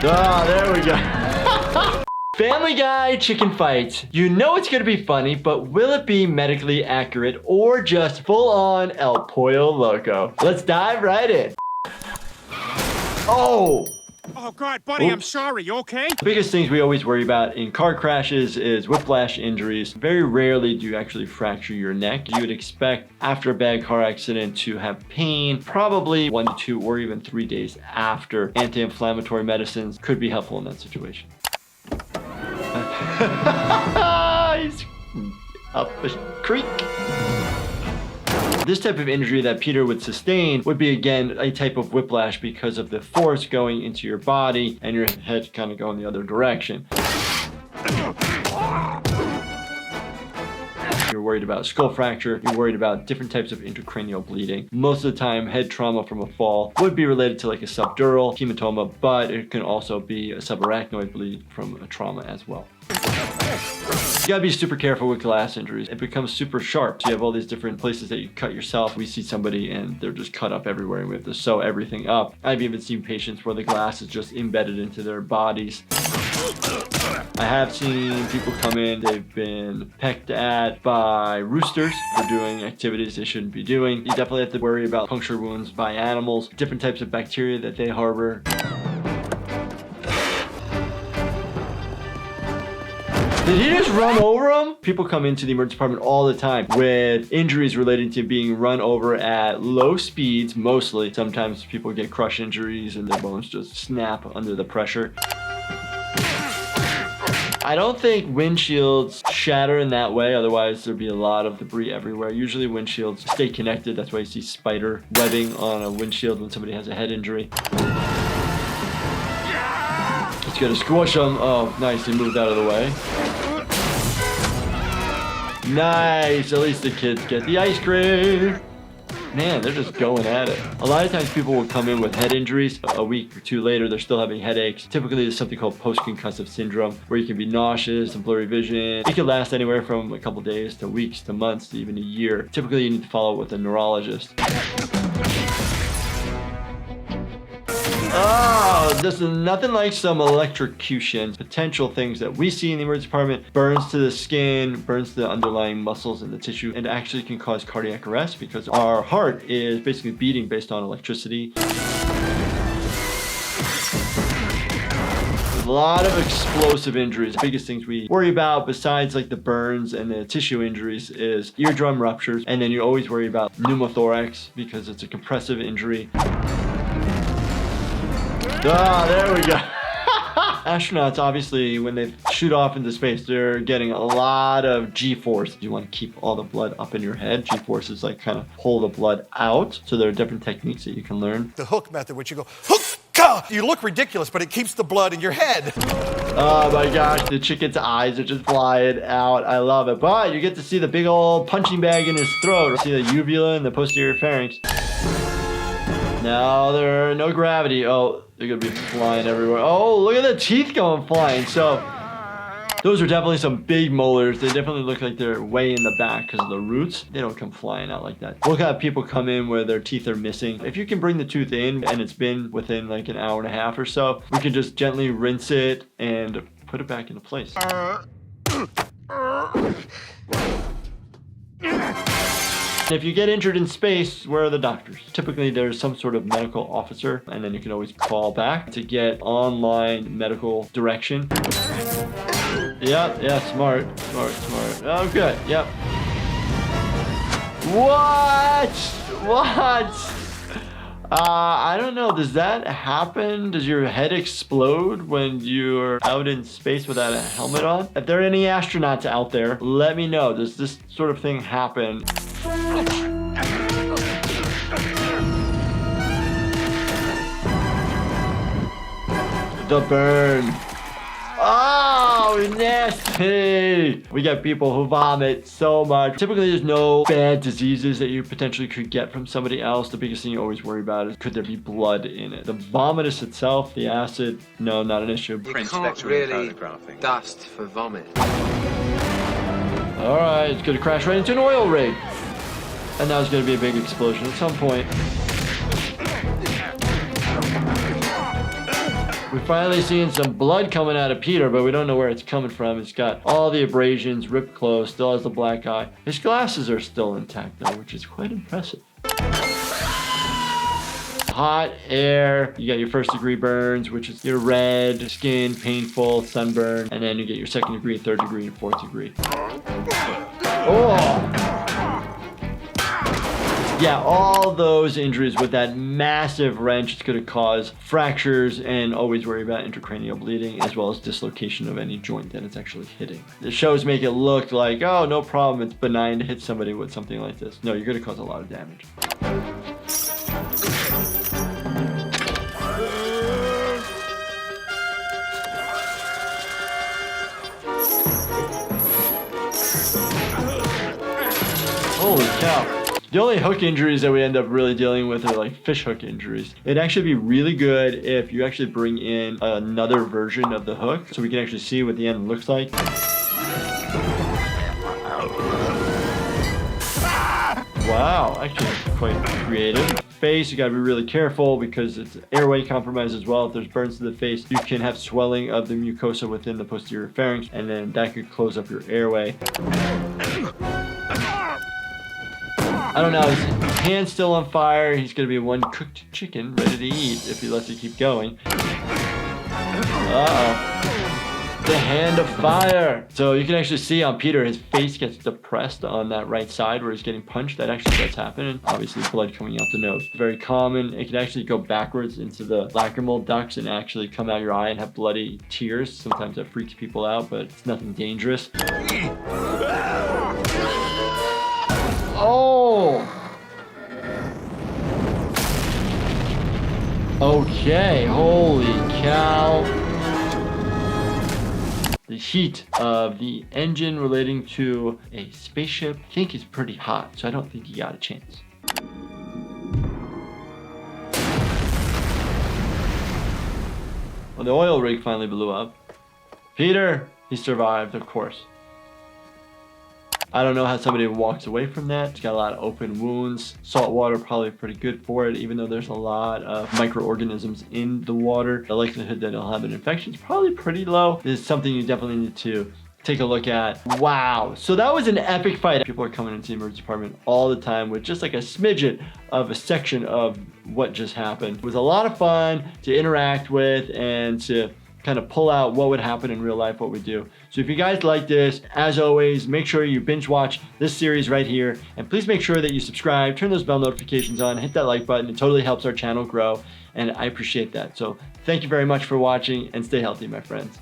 Ah, there we go. Family Guy chicken fight. You know it's gonna be funny, but will it be medically accurate or just full on El Pollo Loco? Let's dive right in. Oh! Oh, God, buddy, I'm sorry. You okay? The biggest things we always worry about in car crashes is whiplash injuries. Very rarely do you actually fracture your neck. You would expect after a bad car accident to have pain, probably 1 to 2 or even 3 days after. Anti-inflammatory medicines could be helpful in that situation. He's up a creek. This type of injury that Peter would sustain would be, again, a type of whiplash because of the force going into your body and your head kind of going the other direction. You're worried about skull fracture, you're worried about different types of intracranial bleeding. Most of the time, head trauma from a fall would be related to like a subdural hematoma, but it can also be a subarachnoid bleed from a trauma as well. You gotta be super careful with glass injuries. It becomes super sharp. So you have all these different places that you cut yourself. We see somebody and they're just cut up everywhere and we have to sew everything up. I've even seen patients where the glass is just embedded into their bodies. I have seen people come in, they've been pecked at by roosters for doing activities they shouldn't be doing. You definitely have to worry about puncture wounds by animals, different types of bacteria that they harbor. Did he just run over him? People come into the emergency department all the time with injuries related to being run over at low speeds, mostly. Sometimes people get crush injuries and their bones just snap under the pressure. I don't think windshields shatter in that way, otherwise there'd be a lot of debris everywhere. Usually windshields stay connected, that's why you see spider webbing on a windshield when somebody has a head injury. It's gonna squash them. Oh, nice, he moved out of the way. Nice, at least the kids get the ice cream. Man, they're just going at it. A lot of times people will come in with head injuries. A week or two later, they're still having headaches. Typically, there's something called post-concussive syndrome, where you can be nauseous and blurry vision. It can last anywhere from a couple days to weeks to months to even a year. Typically, you need to follow up with a neurologist. Oh, this is nothing like some electrocution. Potential things that we see in the emergency department: burns to the skin, burns to the underlying muscles and the tissue, and actually can cause cardiac arrest because our heart is basically beating based on electricity. A lot of explosive injuries. The biggest things we worry about besides like the burns and the tissue injuries is eardrum ruptures, and then you always worry about pneumothorax because it's a compressive injury. Ah, there we go. Astronauts, obviously, when they shoot off into space, they're getting a lot of G-force. You want to keep all the blood up in your head. G-force is like kind of pull the blood out. So there are different techniques that you can learn. The hook method, which you go, hook! You look ridiculous, but it keeps the blood in your head. Oh my gosh, the chicken's eyes are just flying out. I love it. But you get to see the big old punching bag in his throat. See the uvula and the posterior pharynx. Now there are no gravity. Oh, they're gonna be flying everywhere. Oh, look at the teeth going flying. So those are definitely some big molars. They definitely look like they're way in the back because of the roots. They don't come flying out like that. We'll have people come in where their teeth are missing. If you can bring the tooth in and it's been within like an hour and a half or so, we can just gently rinse it and put it back into place. If you get injured in space, where are the doctors? Typically, there's some sort of medical officer, and then you can always call back to get online medical direction. Yep, yeah, smart. Oh, good, yep. What? I don't know. Does that happen? Does your head explode when you're out in space without a helmet on? If there are any astronauts out there, let me know. Does this sort of thing happen? The burn. Oh, nasty. We got people who vomit so much. Typically, there's no bad diseases that you potentially could get from somebody else. The biggest thing you always worry about is could there be blood in it? The vomitus itself, the acid, no, not an issue. You can't really dust for vomit. All right, it's going to crash right into an oil rig. And now it's going to be a big explosion at some point. We're finally seeing some blood coming out of Peter, but we don't know where it's coming from. It's got all the abrasions, ripped clothes, still has the black eye. His glasses are still intact though, which is quite impressive. Hot air, you got your first degree burns, which is your red, skin, painful, sunburn, and then you get your second degree, third degree, and fourth degree. Oh! Yeah, all those injuries with that massive wrench, it's going to cause fractures, and always worry about intracranial bleeding as well as dislocation of any joint that it's actually hitting. The shows make it look like, oh, no problem, it's benign to hit somebody with something like this. No, you're going to cause a lot of damage. Holy cow. The only hook injuries that we end up really dealing with are like fish hook injuries. It'd actually be really good if you actually bring in another version of the hook so we can actually see what the end looks like. Wow, actually quite creative. Face, you gotta be really careful because it's airway compromised as well. If there's burns to the face, you can have swelling of the mucosa within the posterior pharynx, and then that could close up your airway. I don't know, his hand's still on fire. He's gonna be one cooked chicken ready to eat if he lets it keep going. Uh-oh. The hand of fire. So you can actually see on Peter, his face gets depressed on that right side where he's getting punched. That actually does happen, and obviously blood coming out the nose. Very common. It can actually go backwards into the lacrimal ducts and actually come out your eye and have bloody tears. Sometimes that freaks people out, but it's nothing dangerous. Oh! Okay, holy cow. The heat of the engine relating to a spaceship, I think is pretty hot, so I don't think you got a chance. Well, the oil rig finally blew up. Peter, he survived, of course. I don't know how somebody walks away from that. It's got a lot of open wounds. Salt water probably pretty good for it, even though there's a lot of microorganisms in the water. The likelihood that it'll have an infection is probably pretty low. This is something you definitely need to take a look at. Wow, so that was an epic fight. People are coming into the emergency department all the time with just like a smidget of a section of what just happened. It was a lot of fun to interact with and to kind of pull out what would happen in real life, what we do. So if you guys like this, as always, make sure you binge watch this series right here, and please make sure that you subscribe, turn those bell notifications on, hit that like button. It totally helps our channel grow, and I appreciate that. So thank you very much for watching, and stay healthy, my friends.